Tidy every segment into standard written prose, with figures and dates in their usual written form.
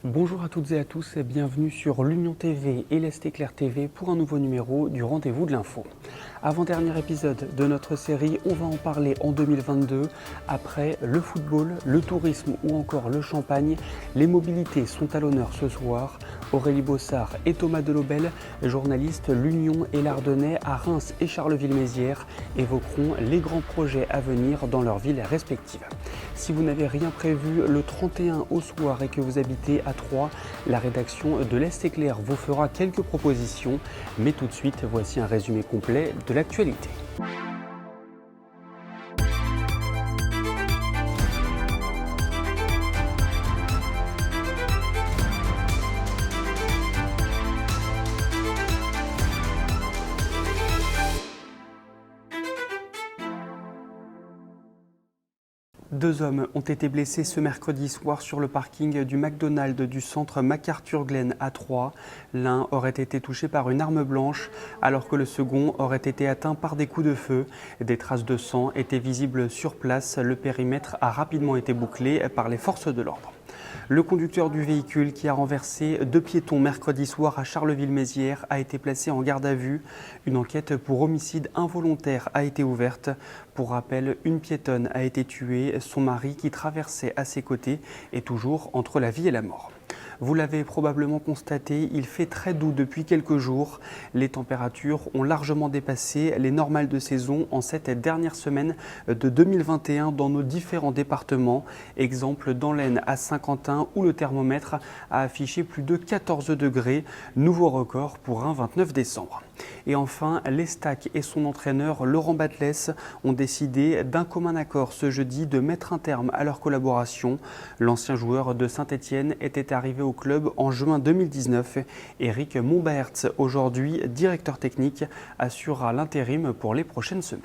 Bonjour à toutes et à tous et bienvenue sur l'Union TV et l'Est Éclair TV pour un nouveau numéro du Rendez-vous de l'Info. Avant-dernier épisode de notre série, on va en parler en 2022. Après le football, le tourisme ou encore le champagne, les mobilités sont à l'honneur ce soir. Aurélie Bossard et Thomas Delobel, journalistes l'Union et l'Ardennais à Reims et Charleville-Mézières, évoqueront les grands projets à venir dans leurs villes respectives. Si vous n'avez rien prévu le 31 au soir et que vous habitez à Troyes, la rédaction de l'Est Éclair vous fera quelques propositions. Mais tout de suite, voici un résumé complet de l'actualité. Deux hommes ont été blessés ce mercredi soir sur le parking du McDonald's du centre MacArthur-Glen à Troyes. L'un aurait été touché par une arme blanche alors que le second aurait été atteint par des coups de feu. Des traces de sang étaient visibles sur place. Le périmètre a rapidement été bouclé par les forces de l'ordre. Le conducteur du véhicule qui a renversé deux piétons mercredi soir à Charleville-Mézières a été placé en garde à vue. Une enquête pour homicide involontaire a été ouverte. Pour rappel, une piétonne a été tuée. Son mari, qui traversait à ses côtés, est toujours entre la vie et la mort. Vous l'avez probablement constaté, il fait très doux depuis quelques jours. Les températures ont largement dépassé les normales de saison en cette dernière semaine de 2021 dans nos différents départements. Exemple dans l'Aisne à Saint-Quentin où le thermomètre a affiché plus de 14 degrés, nouveau record pour un 29 décembre. Et enfin, l'Estac et son entraîneur Laurent Batles ont décidé d'un commun accord ce jeudi de mettre un terme à leur collaboration. L'ancien joueur de Saint-Étienne était arrivé au club en juin 2019. Eric Mombaerts, aujourd'hui directeur technique, assurera l'intérim pour les prochaines semaines.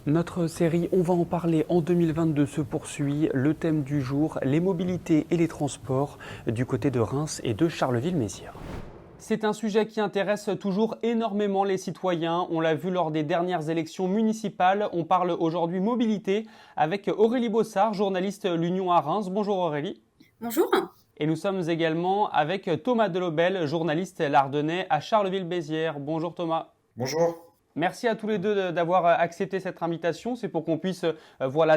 Notre série On va en parler en 2022 se poursuit. Le thème du jour, les mobilités et les transports du côté de Reims et de Charleville-Mézières. C'est un sujet qui intéresse toujours énormément les citoyens. On l'a vu lors des dernières élections municipales. On parle aujourd'hui mobilité avec Aurélie Bossard, journaliste l'Union à Reims. Bonjour Aurélie. Bonjour. Et nous sommes également avec Thomas Delobel, journaliste l'Ardennais à Charleville-Mézières. Bonjour Thomas. Bonjour. Merci à tous les deux d'avoir accepté cette invitation. C'est pour qu'on puisse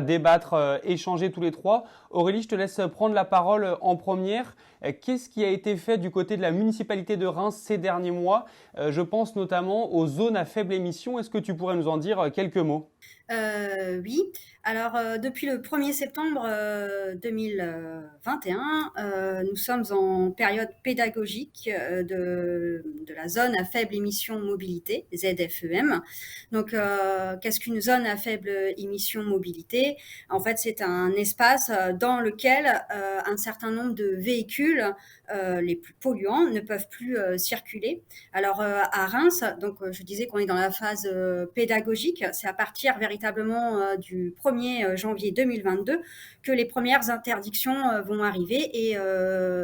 débattre, échanger tous les trois. Aurélie, je te laisse prendre la parole en première. Qu'est-ce qui a été fait du côté de la municipalité de Reims ces derniers mois? Je pense notamment aux zones à faible émission. Est-ce que tu pourrais nous en dire quelques mots? Oui, alors depuis le 1er septembre 2021, nous sommes en période pédagogique de la zone à faible émission mobilité, ZFEM. Donc, qu'est-ce qu'une zone à faible émission mobilité? En fait, c'est un espace dans lequel un certain nombre de véhicules les plus polluants ne peuvent plus circuler. Alors, à Reims, donc je disais qu'on est dans la phase pédagogique, c'est à partir véritablement du 1er janvier 2022 que les premières interdictions vont arriver et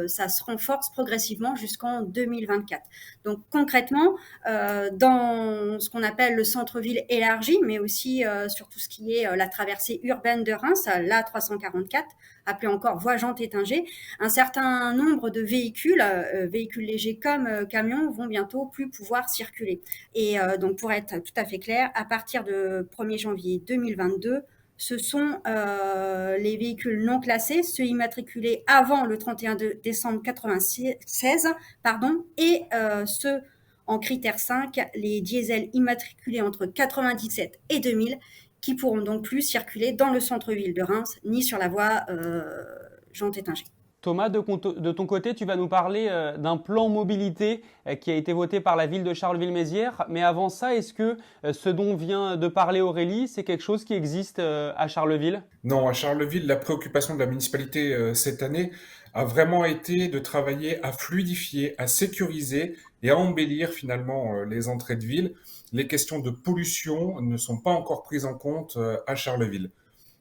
ça se renforce progressivement jusqu'en 2024. Donc concrètement, dans ce qu'on appelle le centre-ville élargi, mais aussi sur tout ce qui est la traversée urbaine de Reims, l'A344, appelée encore voie Jean Tétinger, un certain nombre de véhicules, véhicules légers comme camions, vont bientôt plus pouvoir circuler. Et donc pour être tout à fait clair, à partir de 1er janvier 2022, ce sont les véhicules non classés, ceux immatriculés avant le 31 décembre 1996, et ceux en critère 5, les diesels immatriculés entre 97 et 2000, qui pourront donc plus circuler dans le centre-ville de Reims, ni sur la voie Jean Tétinger. Thomas, de ton côté, tu vas nous parler d'un plan mobilité qui a été voté par la ville de Charleville-Mézières. Mais avant ça, est-ce que ce dont vient de parler Aurélie, c'est quelque chose qui existe à Charleville? Non, à Charleville, la préoccupation de la municipalité cette année a vraiment été de travailler à fluidifier, à sécuriser et à embellir finalement les entrées de ville. Les questions de pollution ne sont pas encore prises en compte à Charleville.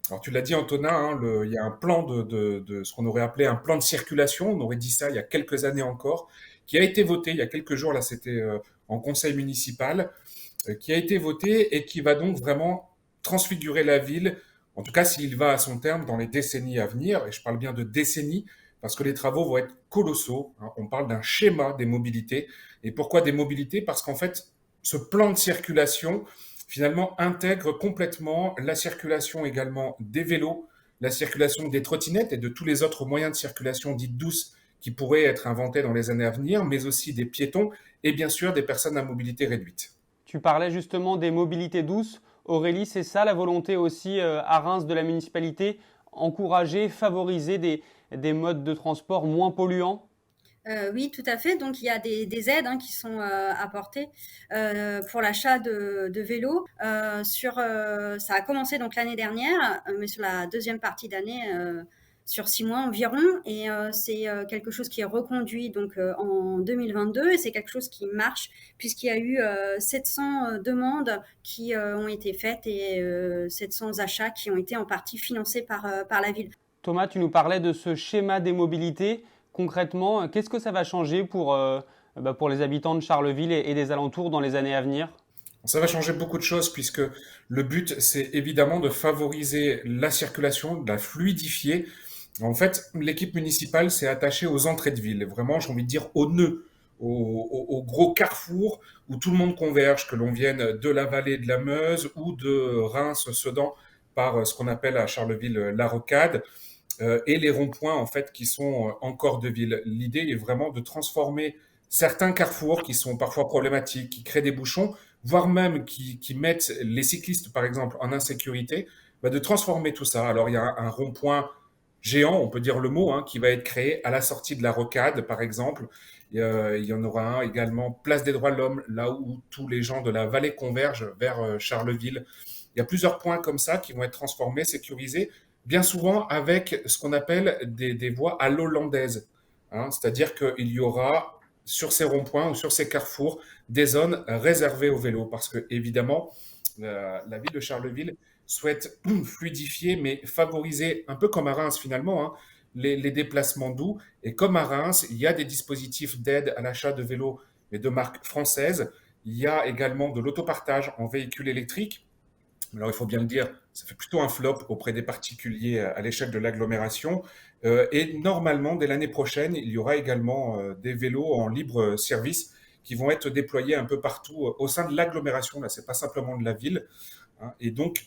Alors tu l'as dit Antonin, hein, il y a un plan de ce qu'on aurait appelé un plan de circulation, on aurait dit ça il y a quelques années encore, qui a été voté il y a quelques jours, là c'était en conseil municipal, qui a été voté et qui va donc vraiment transfigurer la ville, en tout cas s'il va à son terme dans les décennies à venir, et je parle bien de décennies, parce que les travaux vont être colossaux, hein. On parle d'un schéma des mobilités. Et pourquoi des mobilités? Parce qu'en fait, ce plan de circulation, finalement, intègre complètement la circulation également des vélos, la circulation des trottinettes et de tous les autres moyens de circulation dites douces qui pourraient être inventés dans les années à venir, mais aussi des piétons et bien sûr des personnes à mobilité réduite. Tu parlais justement des mobilités douces. Aurélie, c'est ça la volonté aussi à Reims de la municipalité, encourager, favoriser des modes de transport moins polluants? Oui, tout à fait. Donc, il y a des aides qui sont apportées pour l'achat de vélos. Ça a commencé donc l'année dernière, mais sur la deuxième partie d'année, sur 6 mois environ. Et c'est quelque chose qui est reconduit donc en 2022 et c'est quelque chose qui marche puisqu'il y a eu 700 demandes qui ont été faites et 700 achats qui ont été en partie financés par la ville. Thomas, tu nous parlais de ce schéma des mobilités. Concrètement, qu'est-ce que ça va changer pour les habitants de Charleville et des alentours dans les années à venir? Ça va changer beaucoup de choses puisque le but, c'est évidemment de favoriser la circulation, de la fluidifier. En fait, l'équipe municipale s'est attachée aux entrées de ville, vraiment, j'ai envie de dire au nœud, au gros carrefour où tout le monde converge, que l'on vienne de la vallée de la Meuse ou de Reims-Sedan par ce qu'on appelle à Charleville la Rocade, et les ronds-points en fait qui sont en corps de ville. L'idée est vraiment de transformer certains carrefours qui sont parfois problématiques, qui créent des bouchons, voire même qui mettent les cyclistes par exemple en insécurité, de transformer tout ça. Alors il y a un rond-point géant, on peut dire le mot, qui va être créé à la sortie de la Rocade par exemple. Il y en aura un également place des droits de l'homme, là où tous les gens de la vallée convergent vers Charleville. Il y a plusieurs points comme ça qui vont être transformés, sécurisés, bien souvent avec ce qu'on appelle des voies à l'hollandaise. C'est-à-dire qu'il y aura sur ces ronds-points ou sur ces carrefours des zones réservées aux vélos. Parce que, évidemment, la ville de Charleville souhaite fluidifier, mais favoriser, un peu comme à Reims finalement, les déplacements doux. Et comme à Reims, il y a des dispositifs d'aide à l'achat de vélos, mais de marque française. Il y a également de l'autopartage en véhicules électriques. Alors, il faut bien le dire, ça fait plutôt un flop auprès des particuliers à l'échelle de l'agglomération. Et normalement, dès l'année prochaine, il y aura également des vélos en libre service qui vont être déployés un peu partout au sein de l'agglomération. Là, c'est pas simplement de la ville. Et donc,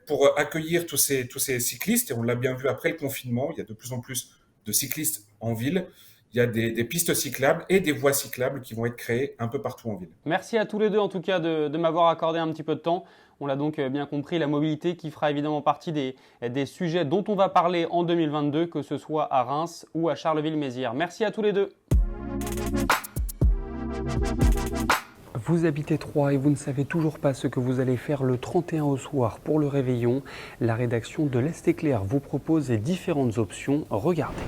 pour accueillir tous ces cyclistes, et on l'a bien vu après le confinement, il y a de plus en plus de cyclistes en ville. Il y a des pistes cyclables et des voies cyclables qui vont être créées un peu partout en ville. Merci à tous les deux en tout cas de m'avoir accordé un petit peu de temps. On l'a donc bien compris, la mobilité qui fera évidemment partie des sujets dont on va parler en 2022, que ce soit à Reims ou à Charleville-Mézières. Merci à tous les deux. Vous habitez Troyes et vous ne savez toujours pas ce que vous allez faire le 31 au soir pour le réveillon. La rédaction de l'Est Éclair vous propose différentes options. Regardez.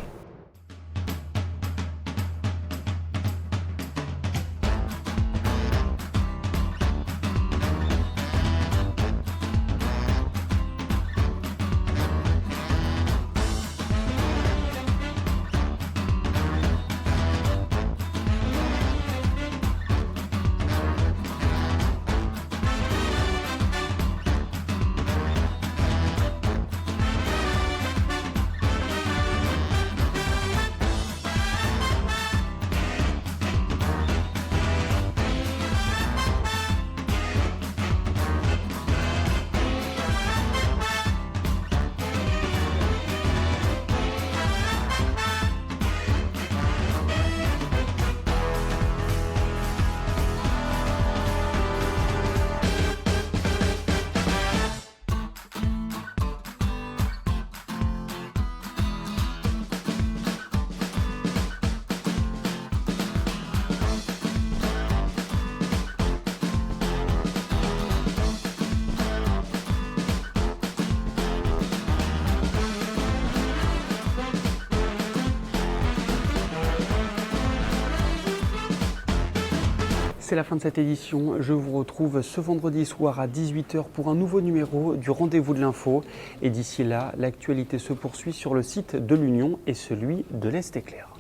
C'est la fin de cette édition. Je vous retrouve ce vendredi soir à 18 h pour un nouveau numéro du Rendez-vous de l'info. Et d'ici là, l'actualité se poursuit sur le site de l'Union et celui de l'Est Éclair.